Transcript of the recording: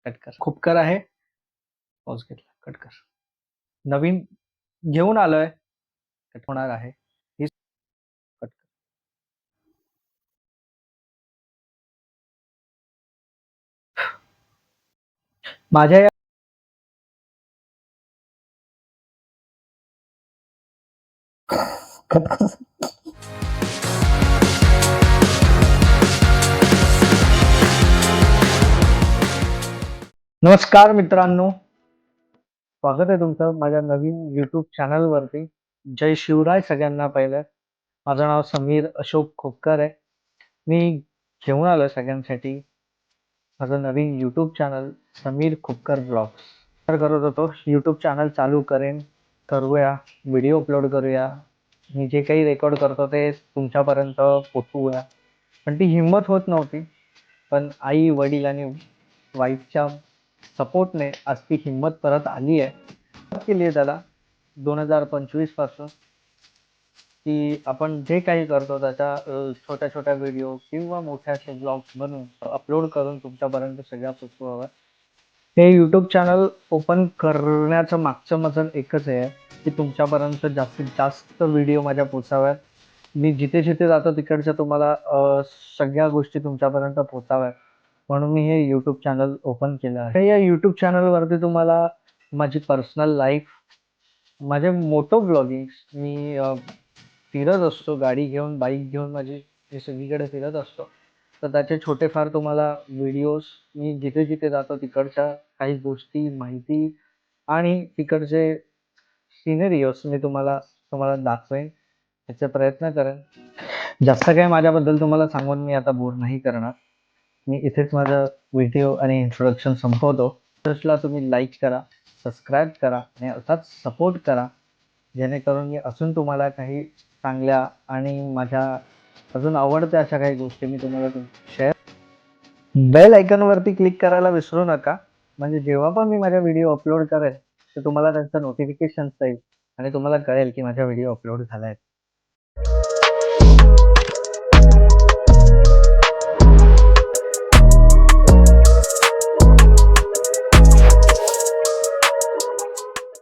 Cut कर. खूप कर आहे. पॉज घेतला. कट कर. नवीन घेऊन आलोय. कट होणार आहे. ही कट कर. माझ्या या कट कर. नमस्कार मित्रांनो, स्वागत आहे तुमचं माझ्या नवीन YouTube चॅनलवरती. जय शिवराय सगळ्यांना. पहिलं माझं नाव समीर अशोक खोपकर आहे. मी घेऊन आलोय सगळ्यांसाठी माझं नवीन YouTube channel Sameer Khopkar blogs. करत होतो YouTube चॅनल चालू करूया, व्हिडिओ अपलोड करूया. मी जे काही रेकॉर्ड करतो ते तुमच्यापर्यंत पोचवूया. पण ती हिंमत होत नव्हती. पण आई वडील आणि वाईफच्या सपोर्टने आज ती हिंमत परत आली आहे. केली आहे त्याला 2025 पासून, की आपण जे काही करतो त्याच्या छोट्या छोट्या व्हिडिओ किंवा मोठ्याशे ब्लॉग्स बनवून अपलोड करून तुमच्यापर्यंत सगळ्या पोचवावं. हे यूट्यूब चॅनल ओपन करण्याचं मागचं माझं एकच आहे की तुमच्यापर्यंत जास्तीत जास्त व्हिडिओ माझ्या पोचाव्यात. मी जिथे जिथे जातो तिकडच्या तुम्हाला सगळ्या गोष्टी तुमच्यापर्यंत पोचाव्यात म्हणून मी हे यूट्यूब चॅनल ओपन केलं आहे. या यूट्यूब चॅनलवरती तुम्हाला माझी पर्सनल लाईफ, माझे मोटो ब्लॉगिंग्स, मी फिरत असतो गाडी घेऊन, बाईक घेऊन माझी मी सगळीकडे फिरत असतो. तर त्याचे छोटेफार तुम्हाला व्हिडिओज, मी जिथे जिथे जातो तिकडच्या काही गोष्टी, माहिती आणि तिकडचे सिनेरिओस मी तुम्हाला तुम्हाला दाखवेन, याचा प्रयत्न करेन. जास्त काही माझ्याबद्दल तुम्हाला सांगून मी आता बोर नाही करणार. मी इथेच माझा व्हिडिओ आणि इंट्रोडक्शन संपवतो. ला तुम्ही लाईक करा, सबस्क्राईब करा आणि असाच सपोर्ट करा, जेणेकरून मी अजून तुम्हाला काही चांगल्या आणि माझ्या अजून आवडत्या अशा काही गोष्टी मी तुम्हाला शेअर. बेल आयकॉनवरती क्लिक करायला विसरू नका, म्हणजे जेव्हा पण मी माझा व्हिडिओ अपलोड करेल तर तुम्हाला त्यांचं नोटिफिकेशन येईल आणि तुम्हाला कळेल की माझा व्हिडिओ अपलोड झाला आहे.